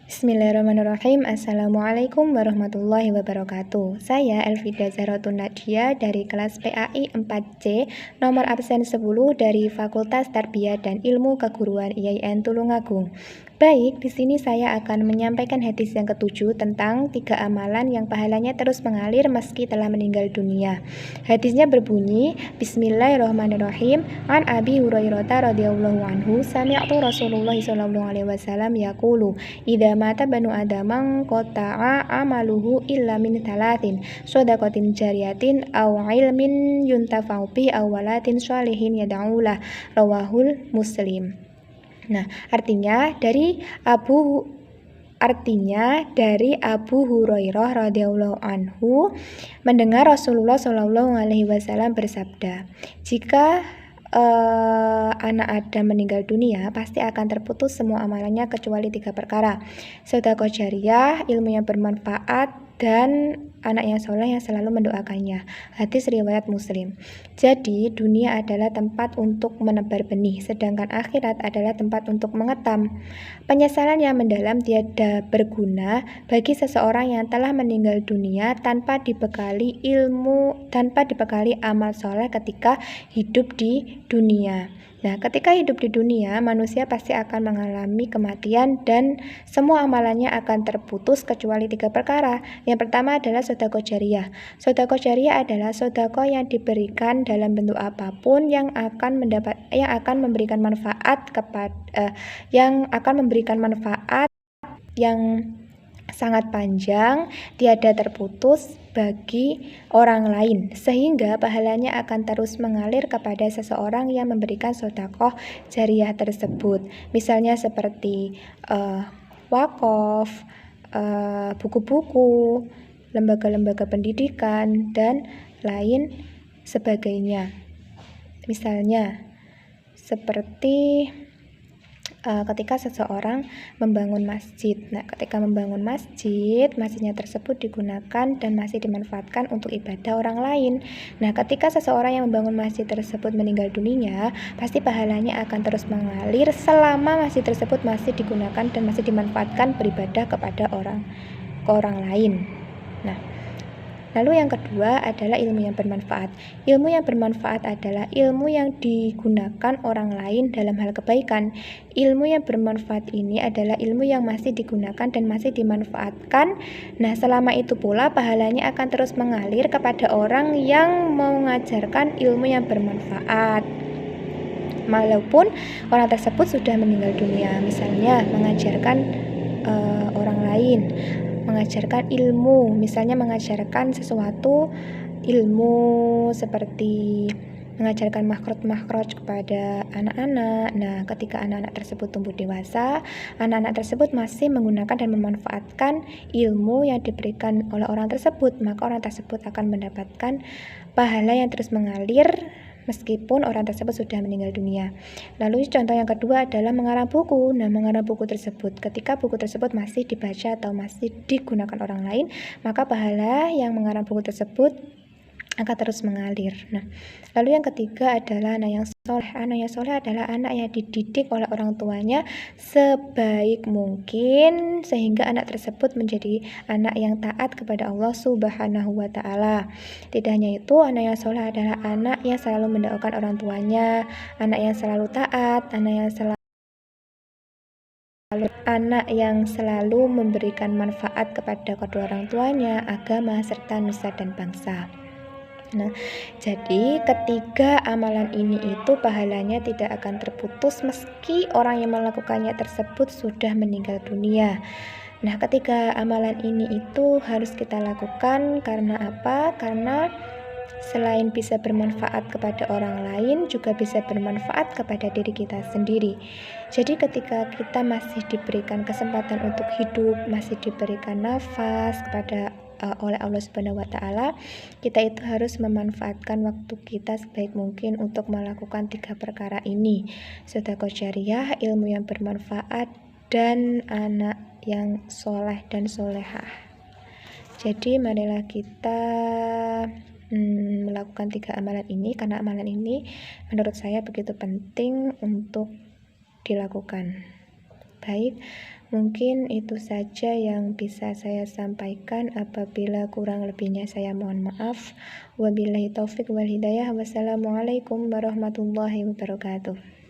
Bismillahirrahmanirrahim. Assalamualaikum warahmatullahi wabarakatuh. Saya Elvida Zahratun Nadia dari kelas PAI 4C, nomor absen 10 dari Fakultas Tarbiyah dan Ilmu Keguruan IAIN Tulungagung. Baik, di sini saya akan menyampaikan hadis yang ke-7 tentang 3 amalan yang pahalanya terus mengalir meski telah meninggal dunia. Hadisnya berbunyi, Bismillahirrahmanirrahim. An Abi Hurairah radhiyallahu anhu, sami'tu Rasulullah sallallahu alaihi wasallam yaqulu, idza mata banu adamang qata'a amaluhu illa min thalathin, shadaqatin jariyatin aw ilmin yuntafa'u bihi aw waladin shalihin yad'ulah, rawahul Muslim. Nah, artinya dari Abu Hurairah radhiyallahu anhu mendengar Rasulullah Shallallahu alaihi wasallam bersabda, jika anak Adam meninggal dunia, pasti akan terputus semua amalannya kecuali 3 perkara: sedekah jariyah, ilmu yang bermanfaat, dan anak yang soleh yang selalu mendoakannya. Hadis riwayat Muslim. Jadi dunia adalah tempat untuk menebar benih, sedangkan akhirat adalah tempat untuk mengetam. Penyesalan yang mendalam tiada berguna bagi seseorang yang telah meninggal dunia tanpa dibekali ilmu, tanpa dibekali amal soleh ketika hidup di dunia. Nah, ketika hidup di dunia, manusia pasti akan mengalami kematian dan semua amalannya akan terputus kecuali 3 perkara. Yang pertama adalah sedekah jariyah. Sedekah jariyah adalah sedekah yang diberikan dalam bentuk apapun yang akan memberikan manfaat yang sangat panjang, tiada terputus bagi orang lain, sehingga pahalanya akan terus mengalir kepada seseorang yang memberikan sedekah jariyah tersebut. Misalnya seperti wakaf, buku-buku, lembaga-lembaga pendidikan, dan lain sebagainya. Misalnya seperti ketika seseorang membangun masjid. Nah, ketika membangun masjid, masjidnya tersebut digunakan dan masih dimanfaatkan untuk ibadah orang lain. Nah, ketika seseorang yang membangun masjid tersebut meninggal dunia, pasti pahalanya akan terus mengalir selama masjid tersebut masih digunakan dan masih dimanfaatkan beribadah kepada orang lain. Nah, lalu yang kedua adalah ilmu yang bermanfaat. Ilmu yang bermanfaat adalah ilmu yang digunakan orang lain dalam hal kebaikan. Ilmu yang bermanfaat ini adalah ilmu yang masih digunakan dan masih dimanfaatkan. Nah, selama itu pula pahalanya akan terus mengalir kepada orang yang mengajarkan ilmu yang bermanfaat, walaupun orang tersebut sudah meninggal dunia. Misalnya mengajarkan orang lain, mengajarkan ilmu, misalnya mengajarkan sesuatu ilmu seperti mengajarkan makhraj kepada anak-anak. Nah, ketika anak-anak tersebut tumbuh dewasa, anak-anak tersebut masih menggunakan dan memanfaatkan ilmu yang diberikan oleh orang tersebut, maka orang tersebut akan mendapatkan pahala yang terus mengalir meskipun orang tersebut sudah meninggal dunia. Lalu contoh yang kedua adalah mengarang buku. Nah, mengarang buku tersebut, ketika buku tersebut masih dibaca atau masih digunakan orang lain, maka pahala yang mengarang buku tersebut akan terus mengalir. Nah, lalu yang ketiga adalah anak yang soleh. Anak yang soleh adalah anak yang dididik oleh orang tuanya sebaik mungkin sehingga anak tersebut menjadi anak yang taat kepada Allah Subhanahu wa Ta'ala. Tidak hanya itu, anak yang soleh adalah anak yang selalu mendoakan orang tuanya, anak yang selalu taat, anak yang selalu memberikan manfaat kepada kedua orang tuanya, agama, serta nusa dan bangsa. Nah, jadi ketiga amalan ini itu pahalanya tidak akan terputus meski orang yang melakukannya tersebut sudah meninggal dunia. Nah, ketiga amalan ini itu harus kita lakukan karena apa? Karena selain bisa bermanfaat kepada orang lain, juga bisa bermanfaat kepada diri kita sendiri. Jadi ketika kita masih diberikan kesempatan untuk hidup, masih diberikan nafas oleh Allah Subhanahu wa Ta'ala, kita itu harus memanfaatkan waktu kita sebaik mungkin untuk melakukan 3 perkara ini: sedekah jariyah, ilmu yang bermanfaat, dan anak yang soleh dan solehah. Jadi marilah kita melakukan 3 amalan ini, karena amalan ini menurut saya begitu penting untuk dilakukan. Baik, Mungkin itu saja yang bisa saya sampaikan. Apabila kurang lebihnya saya mohon maaf. Wabillahi taufik wal hidayah. Wassalamualaikum warahmatullahi wabarakatuh.